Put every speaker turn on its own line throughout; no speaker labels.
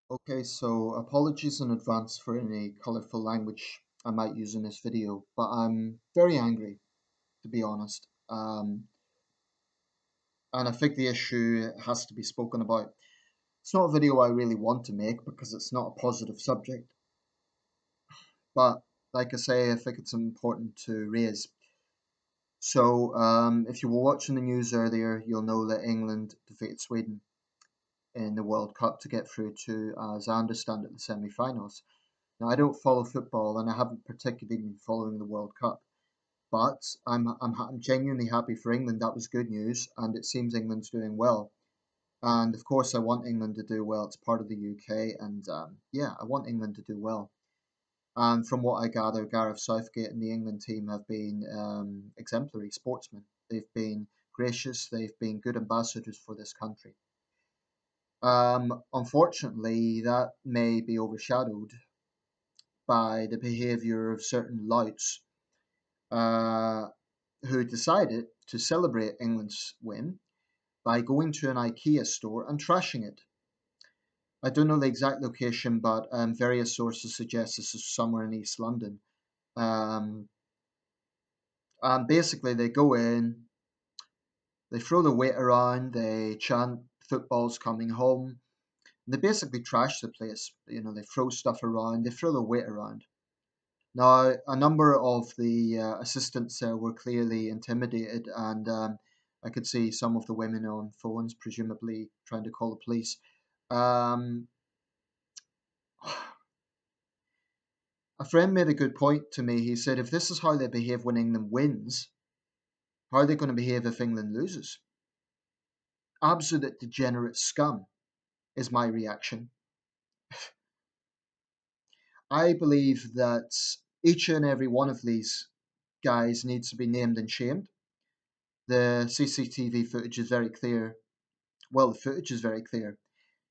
Okay, so apologies in advance for any colorful language I might use in this video, but I'm very angry, to be honest. And I think the issue has to be spoken about. It's not a video I really want to make because it's not a positive subject, but like I say, I think it's important to raise. So, if you were watching the news earlier, you'll know that England defeated Sweden in the World Cup to get through to, as I understand it, the semi-finals. Now, I don't follow football and I haven't particularly been following the World Cup, but I'm genuinely happy for England. That was good news, and it seems England's doing well. And of course, I want England to do well. It's part of the UK, and yeah, I want England to do well. And from what I gather, Gareth Southgate and the England team have been exemplary sportsmen. They've been gracious, they've been good ambassadors for this country. Unfortunately, that may be overshadowed by the behaviour of certain louts uh, who decided to celebrate England's win by going to an IKEA store and trashing it. I don't know the exact location, but various sources suggest this is somewhere in East London. Um, and basically, they go in, they throw the weight around, they chant "football's coming home." They basically trash the place. You know, they throw stuff around, they throw the weight around. Now, a number of the assistants there were clearly intimidated, and I could see some of the women on phones, presumably trying to call the police. Um, a friend made a good point to me. He said, if this is how they behave when England wins, how are they going to behave if England loses? Absolute degenerate scum is my reaction. I believe that each and every one of these guys needs to be named and shamed. The CCTV footage is very clear. Well, the footage is very clear.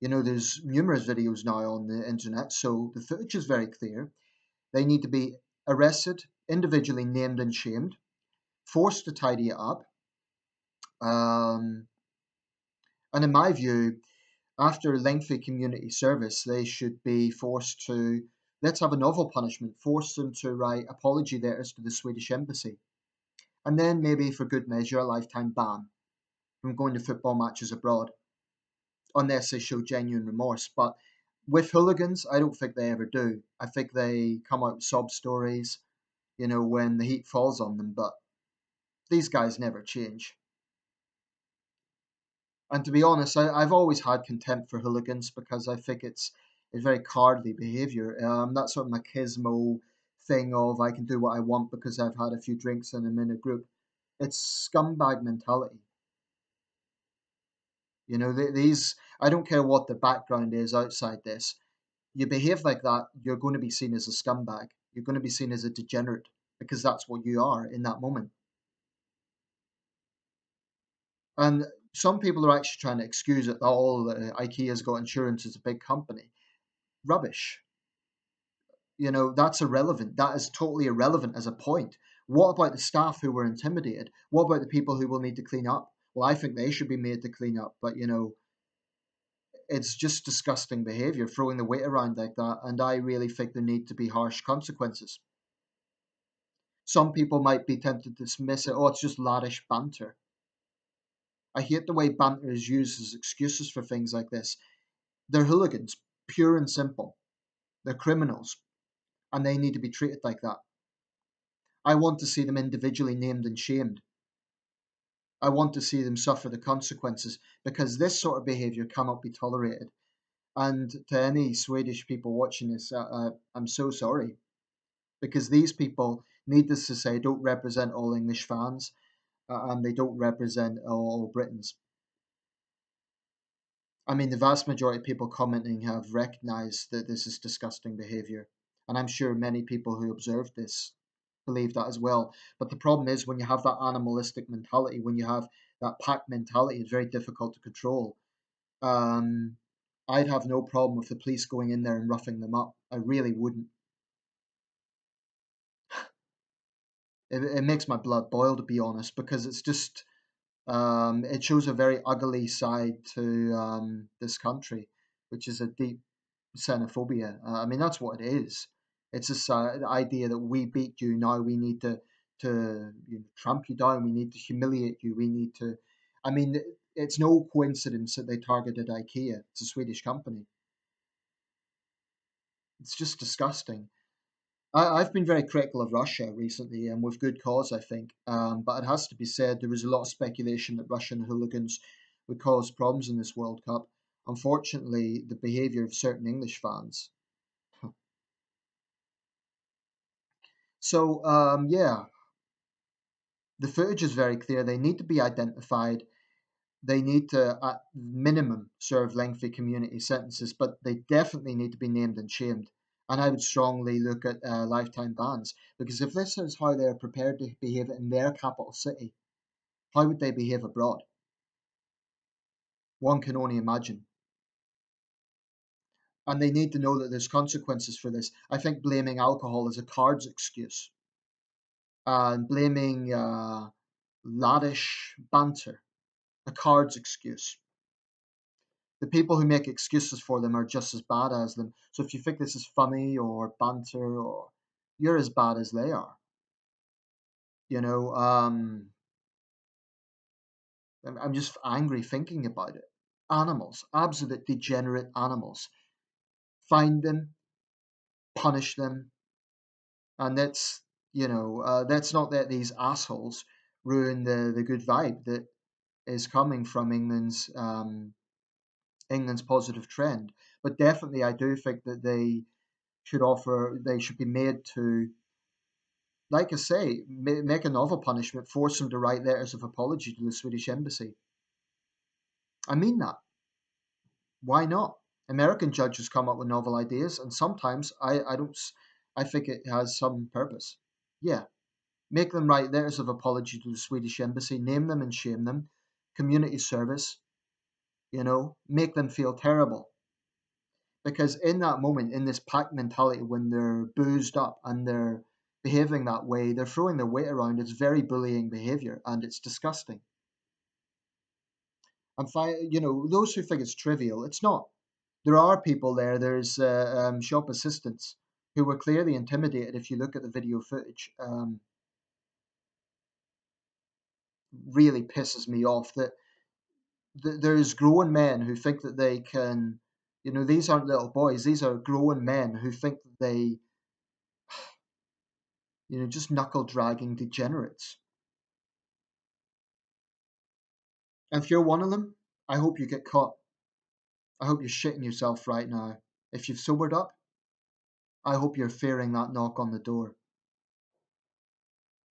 You know, there's numerous videos now on the internet, so the footage is very clear. They need to be arrested, individually named and shamed, forced to tidy it up. Um, and in my view, after lengthy community service, they should be forced to, let's have a novel punishment, force them to write apology letters to the Swedish embassy. And then maybe for good measure, a lifetime ban from going to football matches abroad, unless they show genuine remorse. But with hooligans, I don't think they ever do. I think they come out with sob stories, you know, when the heat falls on them. But these guys never change. And to be honest, I've always had contempt for hooligans because I think it's very cowardly behaviour. That sort of machismo thing of I can do what I want because I've had a few drinks and I'm in a group. It's scumbag mentality. You know, these, I don't care what the background is outside this. You behave like that, you're going to be seen as a scumbag. You're going to be seen as a degenerate because that's what you are in that moment. And some people are actually trying to excuse it. Oh, IKEA's got insurance, it's a big company. Rubbish. You know, that's irrelevant. That is totally irrelevant as a point. What about the staff who were intimidated? What about the people who will need to clean up? Well, I think they should be made to clean up, but you know, it's just disgusting behavior, throwing the weight around like that. And I really think there need to be harsh consequences. Some people might be tempted to dismiss it. Oh, it's just laddish banter. I hate the way banter is used as excuses for things like this. They're hooligans, pure and simple. They're criminals, and they need to be treated like that. I want to see them individually named and shamed. I want to see them suffer the consequences because this sort of behaviour cannot be tolerated. And to any Swedish people watching this, I'm so sorry because these people, needless to say, don't represent all English fans and they don't represent all Britons. I mean, the vast majority of people commenting have recognised that this is disgusting behaviour. And I'm sure many people who observed this believe that as well. But the problem is when you have that animalistic mentality, when you have that pack mentality, it's very difficult to control. Um, I'd have no problem with the police going in there and roughing them up. I really wouldn't. It makes my blood boil, to be honest, because it's just it shows a very ugly side to this country, which is a deep xenophobia. I mean, that's what it is. It's this idea that we beat you, now we need to tramp you down. We need to humiliate you. We need to. I mean, it's no coincidence that they targeted IKEA. It's a Swedish company. It's just disgusting. I've been very critical of Russia recently, and with good cause, I think. But it has to be said, there was a lot of speculation that Russian hooligans would cause problems in this World Cup. Unfortunately, the behaviour of certain English fans. So, yeah, the footage is very clear. They need to be identified. They need to, at minimum, serve lengthy community sentences, but they definitely need to be named and shamed. And I would strongly look at lifetime bans, because if this is how they're prepared to behave in their capital city, how would they behave abroad? One can only imagine. And they need to know that there's consequences for this. I think blaming alcohol as a cards excuse and blaming laddish banter a cards excuse. The people who make excuses for them are just as bad as them. So if you think this is funny or banter, or you're as bad as they are. You know, I'm just angry thinking about it. Animals, absolute degenerate animals. Find them, punish them, and that's not that these assholes ruin the good vibe that is coming from England's positive trend. But definitely, I do think that they should be made to, like I say, make a novel punishment, force them to write letters of apology to the Swedish embassy. I mean that. Why not? American judges come up with novel ideas, and sometimes I don't. I think it has some purpose. Yeah, make them write letters of apology to the Swedish embassy, name them and shame them, community service. Make them feel terrible. Because in that moment, in this pack mentality, when they're boozed up and they're behaving that way, they're throwing their weight around. It's very bullying behavior, and it's disgusting. And those who think it's trivial, it's not. There are people there. There's shop assistants who were clearly intimidated. If you look at the video footage, really pisses me off that there's grown men who think that they can. These aren't little boys. These are grown men who think that they, just knuckle dragging degenerates. And if you're one of them, I hope you get caught. I hope you're shitting yourself right now. If you've sobered up, I hope you're fearing that knock on the door.